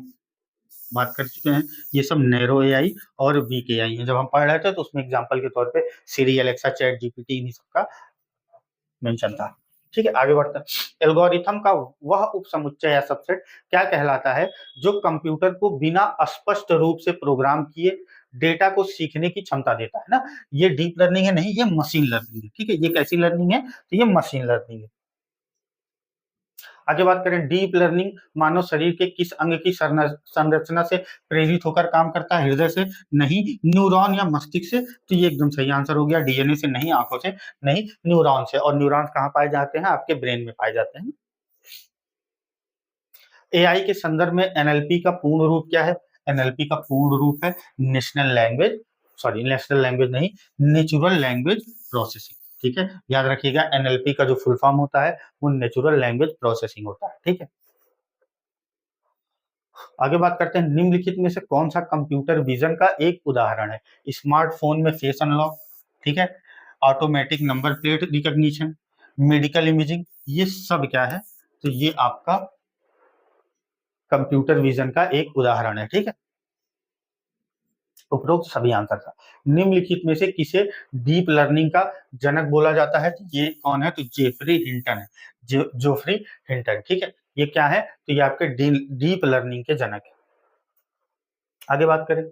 बात कर चुके हैं। ये सब नैरो एआई और वीक एआई है। जब हम पढ़ रहे थे तो उसमें एग्जांपल के तौर पे सिरी, अलेक्सा, चैट जीपीटी, इन्हीं सबका मेंशन था। ठीक है, आगे बढ़ते हैं। एल्गोरिथम का वह उपसमुच्चय या सबसेट क्या कहलाता है जो कंप्यूटर को बिना स्पष्ट रूप से प्रोग्राम किए डेटा को सीखने की क्षमता देता है ना। ये डीप लर्निंग है नहीं, ये मशीन लर्निंग है। ठीक है, ये कैसी लर्निंग है? तो ये मशीन लर्निंग है। आगे बात करें, डीप लर्निंग मानव शरीर के किस अंग की संरचना से प्रेरित होकर काम करता है? हृदय से नहीं, न्यूरॉन या मस्तिष्क से। तो ये एकदम सही आंसर हो गया। डीएनए से नहीं, आंखों से नहीं, न्यूरॉन से। और न्यूरॉन्स कहाँ पाए जाते हैं? आपके ब्रेन में पाए जाते हैं। एआई के संदर्भ में एनएलपी का पूर्ण रूप क्या है? एनएलपी का पूर्ण रूप है नेशनल लैंग्वेज नहीं, नेचुरल लैंग्वेज प्रोसेसिंग। ठीक है, याद रखिएगा, एनएलपी का जो फुल फॉर्म होता है वो नेचुरल लैंग्वेज प्रोसेसिंग होता है। ठीक है, आगे बात करते हैं, निम्नलिखित में से कौन सा कंप्यूटर विजन का एक उदाहरण है? स्मार्टफोन में फेस अनलॉक, ठीक है, automatic number plate recognition, medical imaging, ये सब क्या है? तो ये आपका कंप्यूटर विजन का एक उदाहरण है। ठीक है, उपरोक्त सभी आंसर था। निम्नलिखित में से किसे डीप लर्निंग का जनक बोला जाता है? तो ये कौन है? तो जेफरी हिंटन है, जोफरी हिंटन। ठीक है, ये क्या है? तो ये आपके डीप लर्निंग के जनक है। आगे बात करें,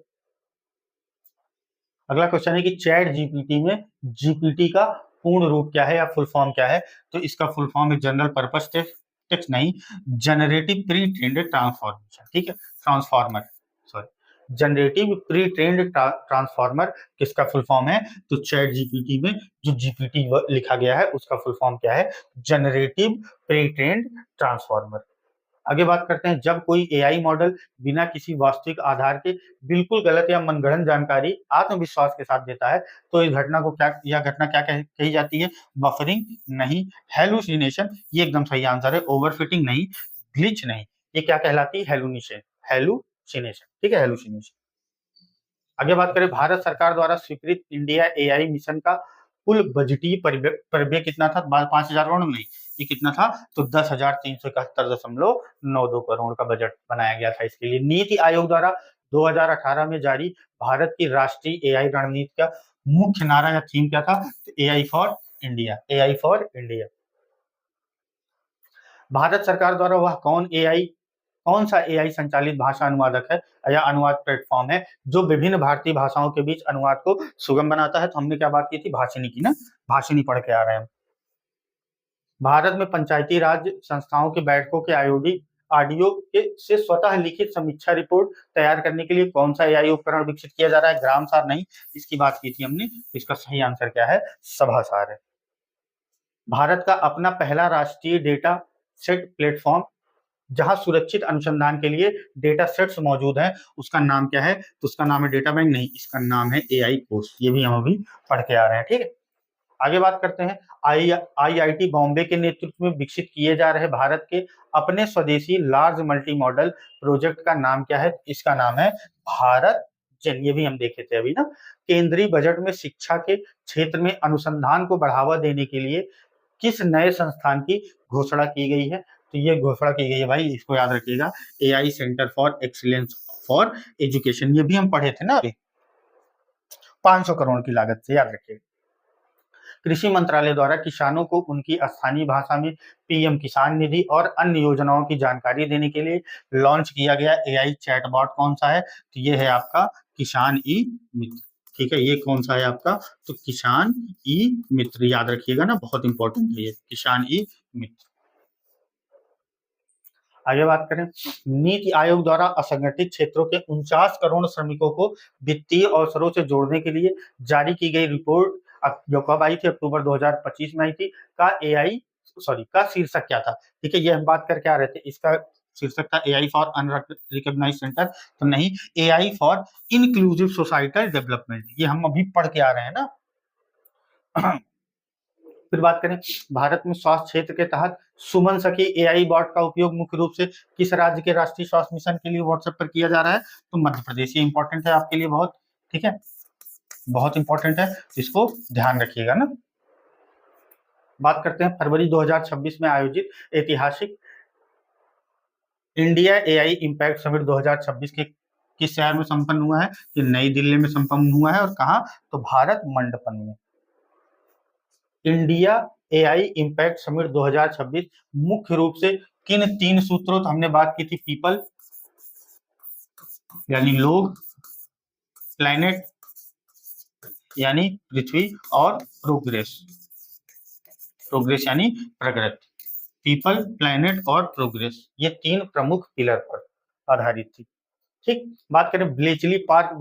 अगला क्वेश्चन है कि चैट जीपीटी में जीपीटी का पूर्ण रूप क्या है या फुल फॉर्म क्या है? तो इसका फुल फॉर्म है जनरल पर्पस टेक्स्ट नहीं, जनरेटिव प्री ट्रेन्ड ट्रांसफॉर्मेशन। ठीक है, transformer, sorry, generative pre trained transformer किसका फुल फॉर्म है? तो चैट जीपीटी में जो जीपीटी लिखा गया है उसका फुल फॉर्म क्या है? Generative pre trained transformer. आगे बात करते हैं, जब कोई एआई मॉडल बिना किसी वास्तविक आधार के बिल्कुल गलत या मनगढ़ंत जानकारी आत्मविश्वास के साथ देता है, तो इस घटना को क्या, यह घटना क्या कही जाती है? बफरिंग नहीं, हेलुसिनेशन, ये एकदम सही आंसर है। ओवरफिटिंग नहीं, ग्लिच नहीं, ये क्या कहलाती है? हेलुसिनेशन, ठीक है, हेलुसिनेशन। आगे बात करें, भारत सरकार द्वारा स्वीकृत इंडिया एआई मिशन का कुल बजटीय परिव्यय कितना था? 5,000 करोड़ नहीं, ये कितना था? तो 10,371.92 करोड़ का बजट बनाया गया था इसके लिए। नीति आयोग द्वारा 2018 में जारी भारत की राष्ट्रीय एआई रणनीति का मुख्य नारा या थीम क्या था? AI for India, AI for India. Bharat सरकार द्वारा वह कौन सा एआई संचालित भाषा अनुवादक है या अनुवाद प्लेटफॉर्म है जो विभिन्न भारतीय भाषाओं के बीच अनुवाद को सुगम बनाता है? तो हमने क्या बात की थी? भाषिनी की ना, भाषिनी पढ़ के आ रहे हैं। भारत में पंचायती राज संस्थाओं की बैठकों के ऑडियो के से स्वतः लिखित समीक्षा रिपोर्ट तैयार करने के लिए कौन सा एआई उपकरण विकसित किया जा रहा है? ग्रामसार नहीं, इसकी बात की थी हमने। इसका सही आंसर क्या है? सभासार है। भारत का अपना पहला राष्ट्रीय डेटा सेट प्लेटफॉर्म जहां सुरक्षित अनुसंधान के लिए डेटा सेट्स मौजूद हैं, उसका नाम क्या है? तो उसका नाम है डेटा बैंक नहीं, इसका नाम है एआई कोर्स। ये भी हम अभी पढ़ के आ रहे हैं, ठीक है। आगे बात करते हैं, आईआईटी बॉम्बे के नेतृत्व में विकसित किए जा रहे भारत के अपने स्वदेशी लार्ज मल्टी मॉडल प्रोजेक्ट का नाम क्या है? इसका नाम है भारत जेन। ये भी हम देखे थे अभी ना। केंद्रीय बजट में शिक्षा के क्षेत्र में अनुसंधान को बढ़ावा देने के लिए किस नए संस्थान की घोषणा की गई है? तो ये घोषणा की गई है भाई, इसको याद रखिएगा, AI centre for excellence for education. ये भी हम पढ़े थे ना अभी, 500 करोड़ की लागत से, याद रखिएगा। कृषि मंत्रालय द्वारा किसानों को उनकी स्थानीय भाषा में पीएम किसान निधि और अन्य योजनाओं की जानकारी देने के लिए लॉन्च किया गया एआई चैटबॉट कौन सा है? तो ये है आपका किसान ई मित्र, ठीक है। ये कौन सा है आपका? तो किसान ई मित्र, याद रखिएगा ना, बहुत इंपॉर्टेंट है ये, किसान ई मित्र। आगे बात करें, नीति आयोग द्वारा असंगठित क्षेत्रों के 49 करोड़ श्रमिकों को वित्तीय अवसरों से जोड़ने के लिए जारी की गई रिपोर्ट जो कब आई थी? अक्टूबर 2025 में आई थी। का शीर्षक क्या था? ठीक है, ये हम बात करके आ रहे थे, इसका शीर्षक था एआई फॉर अनरिकॉग्नाइज्ड सेंटर, तो नहीं, AI for inclusive societal development. ये हम अभी पढ़ के आ रहे हैं ना। फिर बात करें, भारत में स्वास्थ्य क्षेत्र के तहत सुमन सखी एआई बॉट का उपयोग मुख्य रूप से किस राज्य के राष्ट्रीय स्वास्थ्य मिशन के लिए व्हाट्सएप पर किया जा रहा है? तो मध्य प्रदेश। ये इंपॉर्टेंट है आपके लिए बहुत, ठीक है, बहुत इंपॉर्टेंट है, इसको ध्यान रखिएगा ना। बात करते हैं फरवरी 2026 में आयोजित ऐतिहासिक इंडिया एआई इम्पैक्ट समिट 2026 के किस शहर में संपन्न हुआ है? ये नई दिल्ली में संपन्न हुआ है, और कहा? तो भारत मंडपम में। इंडिया एआई इम्पैक्ट समिट 2026 मुख्य रूप से किन 3 सूत्रों, तो हमने बात की थी, पीपल यानी लोग, प्लैनेट यानी पृथ्वी, और प्रोग्रेस यानी प्रगति। पीपल, प्लैनेट और प्रोग्रेस, ये 3 प्रमुख पिलर पर आधारित थी, ठीक। बात करें ब्लेचली पार्क